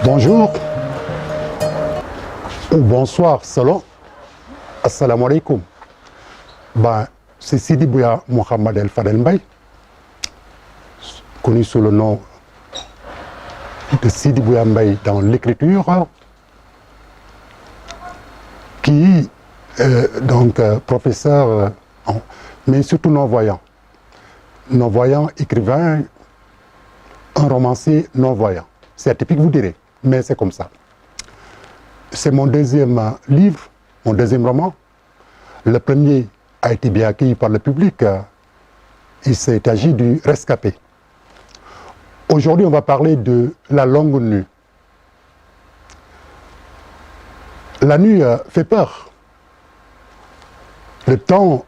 Bonjour ou bonsoir selon. Assalamu alaikum. C'est Sidi Bouya Mohamed El Fadel Mbaye, connu sous le nom de Sidi Bouya Mbaye dans l'écriture, qui professeur, mais surtout non-voyant. Non-voyant, écrivain, un romancier non-voyant. C'est atypique, vous direz, mais c'est comme ça. C'est mon deuxième livre, mon deuxième roman. Le premier a été bien accueilli par le public. Il s'est agi du Rescapé. Aujourd'hui, on va parler de La Longue Nuit. La nuit fait peur. Le temps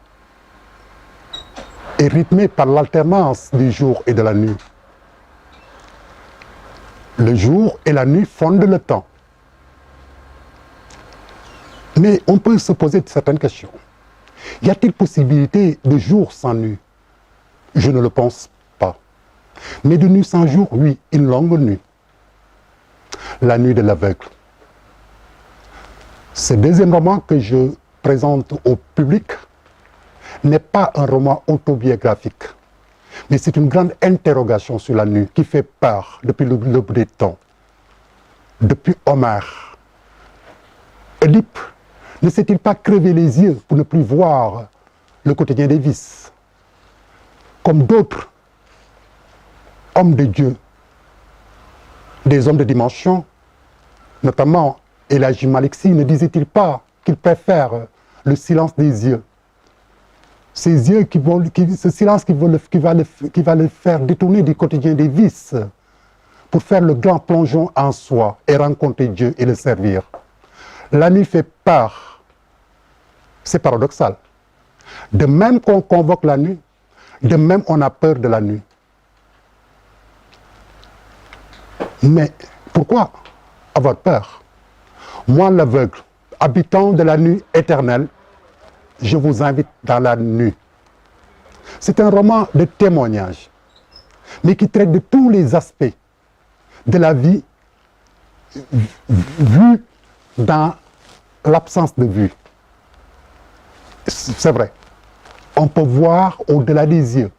est rythmé par l'alternance du jour et de la nuit. Le jour et la nuit fondent le temps. Mais on peut se poser certaines questions. Y a-t-il possibilité de jour sans nuit? Je ne le pense pas. Mais de nuit sans jour, oui, une longue nuit. La nuit de l'aveugle. Ce deuxième roman que je présente au public n'est pas un roman autobiographique, mais c'est une grande interrogation sur la nuit qui fait peur depuis l'aube des temps. Depuis Homère. Oedipe ne s'est-il pas crevé les yeux pour ne plus voir le quotidien des vices? Comme d'autres hommes de Dieu, des hommes de dimension, notamment Elhaji Malick Sy, ne disait-il pas qu'il préfère le silence des yeux? Ces yeux ce silence qui va le faire détourner du quotidien des vices pour faire le grand plongeon en soi et rencontrer Dieu et le servir. La nuit fait peur. C'est paradoxal. De même qu'on convoque la nuit, de même on a peur de la nuit. Mais pourquoi avoir peur? Moi, l'aveugle, habitant de la nuit éternelle, je vous invite dans la nuit. C'est un roman de témoignage, mais qui traite de tous les aspects de la vie vue dans l'absence de vue. C'est vrai, on peut voir au-delà des yeux,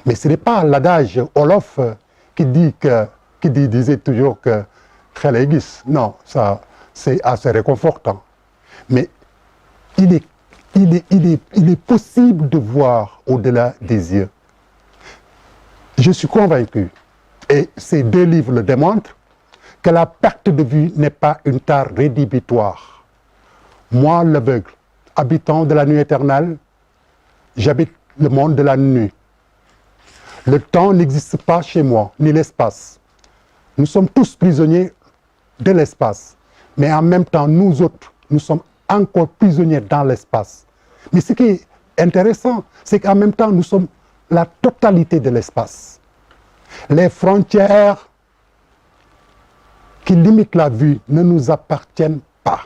mais ce n'est pas l'adage Wolof qui disait toujours que xel ay gis. Non, ça c'est assez réconfortant. Mais il est possible de voir au-delà des yeux. Je suis convaincu, et ces deux livres le démontrent, que la perte de vue n'est pas une tare rédhibitoire. Moi, l'aveugle, habitant de la nuit éternelle, j'habite le monde de la nuit. Le temps n'existe pas chez moi, ni l'espace. Nous sommes tous prisonniers de l'espace, mais en même temps, nous autres, nous sommes encore prisonniers dans l'espace. Mais ce qui est intéressant, c'est qu'en même temps, nous sommes la totalité de l'espace. Les frontières qui limitent la vue ne nous appartiennent pas.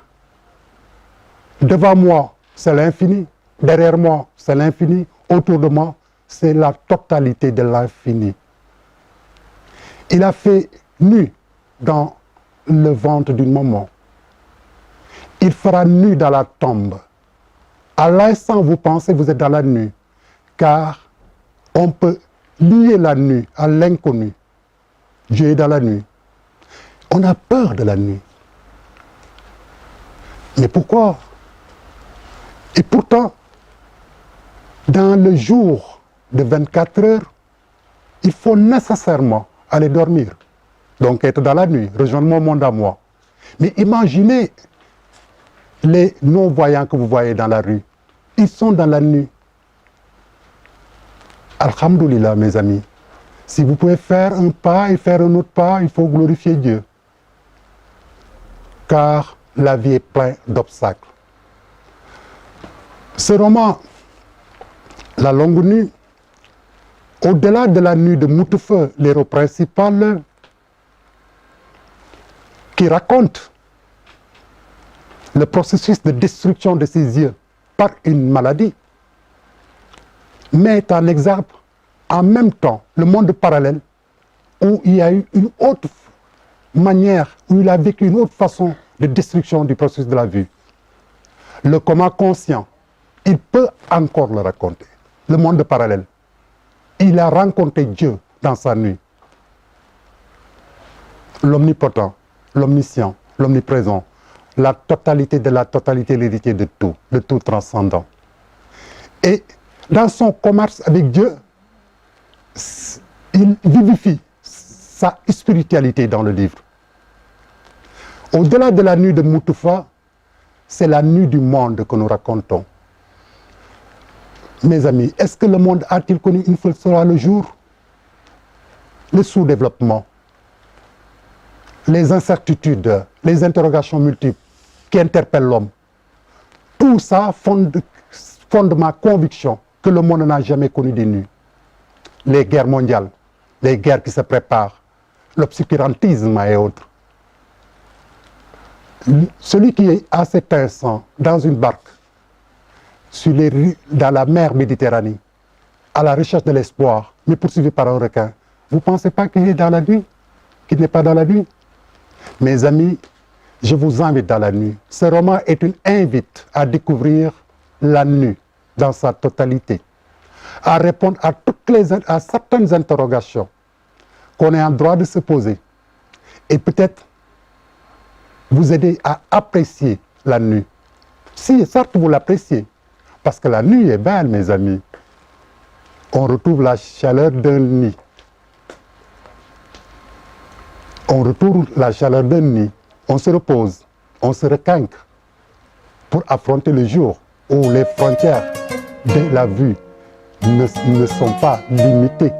Devant moi, c'est l'infini. Derrière moi, c'est l'infini. Autour de moi, c'est la totalité de l'infini. Il a fait nu dans le ventre d'une maman. Il fera nu dans la tombe. À l'instant où vous pensez, vous êtes dans la nuit, car on peut lier la nuit à l'inconnu. Dieu est dans la nuit. On a peur de la nuit. Mais pourquoi? Et pourtant, dans le jour de 24 heures, il faut nécessairement aller dormir. Donc être dans la nuit, rejoindre mon monde à moi. Mais imaginez les non-voyants que vous voyez dans la rue. Ils sont dans la nuit. Alhamdoulilah, mes amis. Si vous pouvez faire un pas et faire un autre pas, il faut glorifier Dieu. Car la vie est pleine d'obstacles. Ce roman, La Longue Nuit, au-delà de la nuit de Moutefeu, l'héros principal, qui raconte le processus de destruction de ses yeux par une maladie, met en exergue en même temps le monde parallèle où il y a eu une autre manière, où il a vécu une autre façon de destruction du processus de la vue. Le coma conscient, il peut encore le raconter. Le monde parallèle. Il a rencontré Dieu dans sa nuit. L'omnipotent, l'omniscient, l'omniprésent, la totalité de la totalité, l'héritier de tout transcendant. Et dans son commerce avec Dieu, il vivifie sa spiritualité dans le livre. Au-delà de la nuit de Moutoufa, c'est la nuit du monde que nous racontons. Mes amis, est-ce que le monde a-t-il connu une fois sera le jour? Le sous-développement, les incertitudes, les interrogations multiples qui interpellent l'homme, tout ça fonde ma conviction que le monde n'a jamais connu de nuit. Les guerres mondiales, les guerres qui se préparent, l'obscurantisme et autres. Celui qui est à cet instant dans une barque, sur les rues, dans la mer Méditerranée, à la recherche de l'espoir, mais poursuivi par un requin, vous ne pensez pas qu'il est dans la nuit, qu'il n'est pas dans la nuit? Mes amis, je vous invite dans la nuit. Ce roman est une invite à découvrir la nuit dans sa totalité, à répondre à certaines interrogations qu'on est en droit de se poser et peut-être vous aider à apprécier la nuit. Si, certes, vous l'appréciez, parce que la nuit est belle, mes amis. On retrouve la chaleur d'un nid. On retrouve la chaleur d'un nid. On se repose, on se requinque pour affronter le jour où les frontières de la vue ne sont pas limitées.